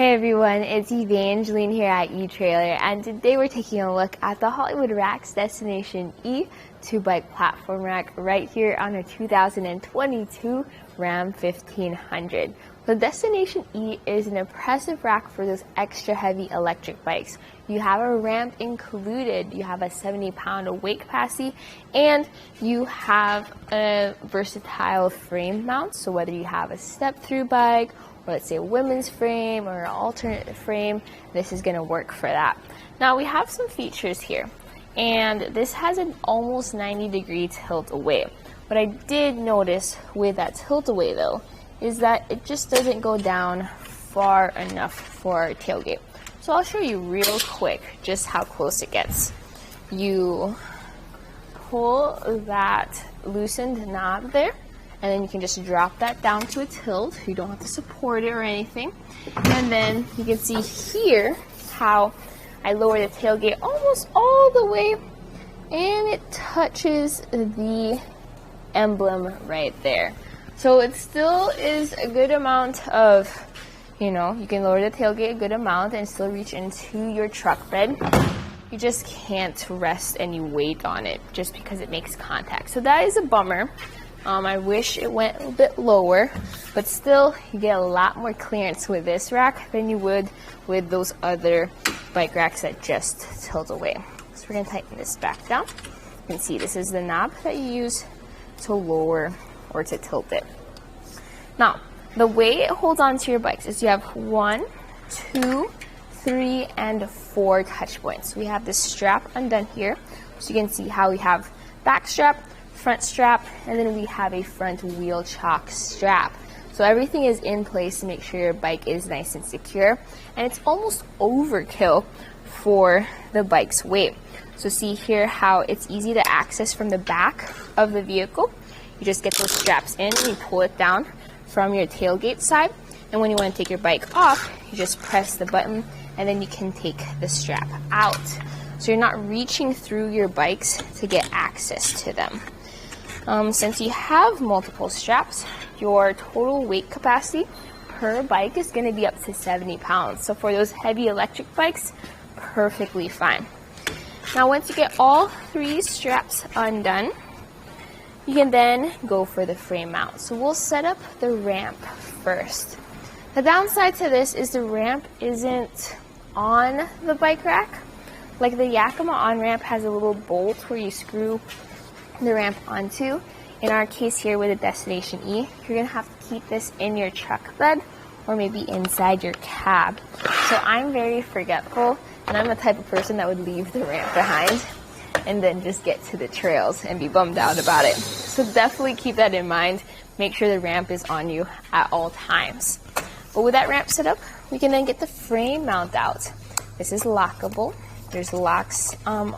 Hey everyone, it's Evangeline here at etrailer, and today we're taking a look at the Hollywood Rack's Destination E 2-bike platform rack right here on a 2022 Ram 1500. The Destination E is an impressive rack for those extra heavy electric bikes. You have a ramp included, you have a 70-pound weight capacity, and you have a versatile frame mount. So whether you have a step-through bike, or let's say a women's frame or an alternate frame, this is going to work for that. Now we have some features here, and this has an almost 90-degree tilt away. What I did notice with that tilt away though is that it just doesn't go down far enough for our tailgate. So I'll show you real quick just how close it gets. You pull that loosened knob there, and then you can just drop that down to a tilt. You don't have to support it or anything. And then you can see here how I lower the tailgate almost all the way, and it touches the emblem right there. So it still is a good amount of, you can lower the tailgate a good amount and still reach into your truck bed. You just can't rest any weight on it just because it makes contact. So that is a bummer. I wish it went a bit lower, but still you get a lot more clearance with this rack than you would with those other bike racks that just tilt away. So we're going to tighten this back down. You can see this is the knob that you use to lower or to tilt it. Now, the way it holds on to your bikes is you have 1, 2, 3, and 4 touch points. We have this strap undone here, so you can see how we have back strap, front strap, and then we have a front wheel chock strap. So everything is in place to make sure your bike is nice and secure, and it's almost overkill for the bike's weight. So see here how it's easy to access from the back of the vehicle. You just get those straps in and you pull it down from your tailgate side, and when you want to take your bike off, you just press the button and then you can take the strap out. So you're not reaching through your bikes to get access to them. Since you have multiple straps, your total weight capacity per bike is going to be up to 70 pounds. So for those heavy electric bikes, perfectly fine. Now once you get all 3 straps undone, you can then go for the frame mount. So we'll set up the ramp first. The downside to this is the ramp isn't on the bike rack. Like the Yakima on-ramp has a little bolt where you screw the ramp onto. In our case here with the Destination E, you're going to have to keep this in your truck bed or maybe inside your cab. So I'm very forgetful, and I'm the type of person that would leave the ramp behind and then just get to the trails and be bummed out about it. So definitely keep that in mind. Make sure the ramp is on you at all times. But with that ramp set up, we can then get the frame mount out. This is lockable. There's locks on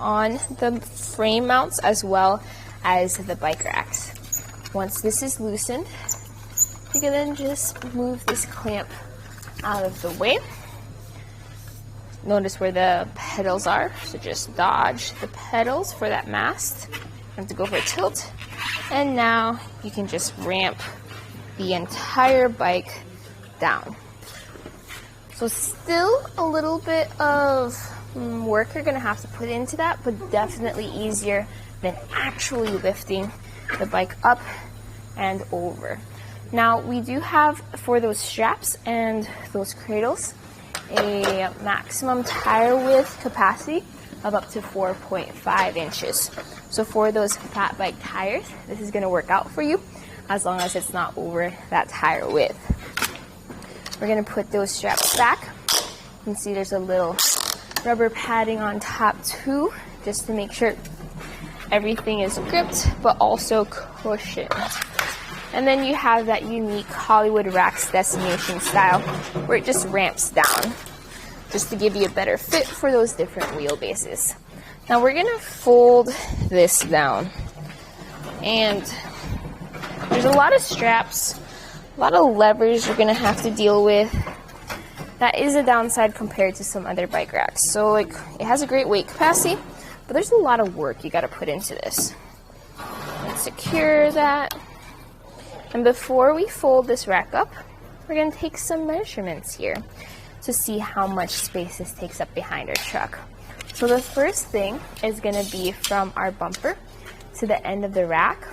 the frame mounts as well as the bike racks. Once this is loosened, you can then just move this clamp out of the way. Notice where the pedals are, so just dodge the pedals for that mast. You have to go for a tilt, and now you can just ramp the entire bike down. So still a little bit of work you're going to have to put into that, but definitely easier than actually lifting the bike up and over. Now we do have, for those straps and those cradles, a maximum tire width capacity of up to 4.5 inches. So for those fat bike tires, this is going to work out for you as long as it's not over that tire width. We're going to put those straps back. You can see there's a little rubber padding on top too, just to make sure everything is gripped but also cushioned. And then you have that unique Hollywood Rack's Destination style where it just ramps down just to give you a better fit for those different wheelbases. Now we're going to fold this down, and there's a lot of straps, a lot of levers you're going to have to deal with. That is a downside compared to some other bike racks. So it has a great weight capacity, but there's a lot of work you got to put into this. Let's secure that. And before we fold this rack up, we're going to take some measurements here. to see how much space this takes up behind our truck. So the first thing is going to be from our bumper to the end of the rack.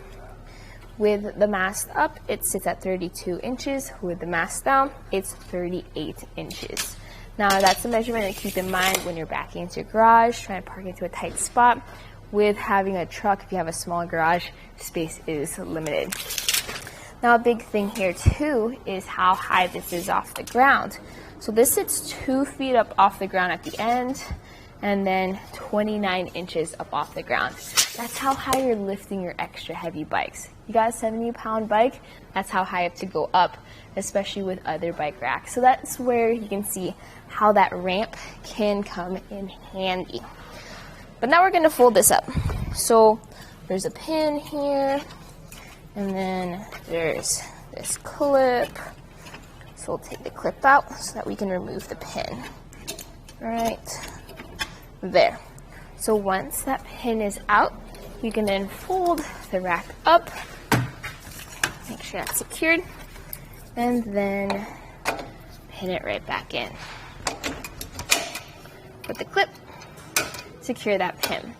With the mast up, it sits at 32 inches. With the mast down, it's 38 inches. Now that's a measurement to keep in mind when you're backing into your garage, trying to park into a tight spot. With having a truck, if you have a small garage, space is limited. Now a big thing here too is how high this is off the ground. So this sits 2 feet up off the ground at the end, and then 29 inches up off the ground. That's how high you're lifting your extra heavy bikes. You got a 70-pound bike, that's how high up to go up, especially with other bike racks. So that's where you can see how that ramp can come in handy. But now we're gonna fold this up. So there's a pin here, and then there's this clip. So we'll take the clip out so that we can remove the pin. Right there. So once that pin is out, you can then fold the rack up, make sure that's secured, and then pin it right back in. With the clip, secure that pin.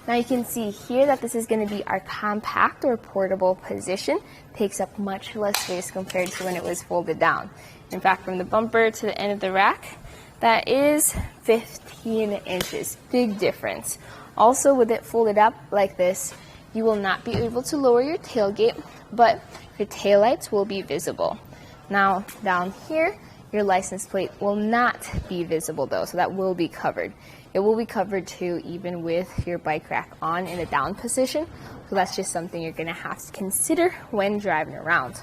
Now you can see here that this is going to be our compact or portable position. Takes up much less space compared to when it was folded down. In fact, from the bumper to the end of the rack, that is 15 inches. Big difference. Also, with it folded up like this, you will not be able to lower your tailgate, but your taillights will be visible. Now, down here, your license plate will not be visible though, so that will be covered. It will be covered too, even with your bike rack on in a down position. So that's just something you're gonna have to consider when driving around.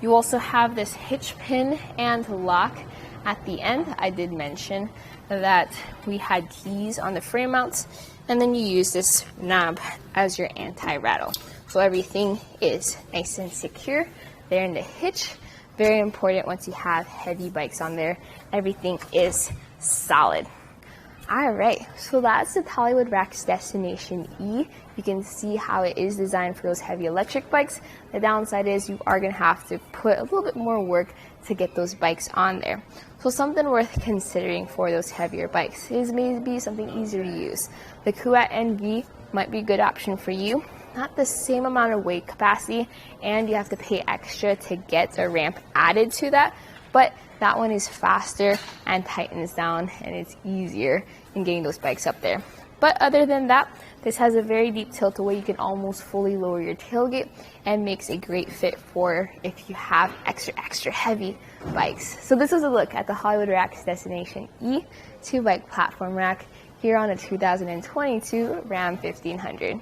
You also have this hitch pin and lock at the end. I did mention that we had keys on the frame mounts, and then you use this knob as your anti-rattle. So everything is nice and secure there in the hitch. Very important once you have heavy bikes on there. Everything is solid. All right, so that's the Hollywood Rack's Destination E. You can see how it is designed for those heavy electric bikes. The downside is you are gonna have to put a little bit more work to get those bikes on there. So something worth considering for those heavier bikes is maybe something easier to use. The Kuat NV might be a good option for you. Not the same amount of weight capacity, and you have to pay extra to get a ramp added to that, but that one is faster and tightens down, and it's easier in getting those bikes up there. But other than that, this has a very deep tilt where you can almost fully lower your tailgate, and makes a great fit for if you have extra heavy bikes. So this was a look at the Hollywood Rack's Destination E 2-bike platform rack here on a 2022 Ram 1500.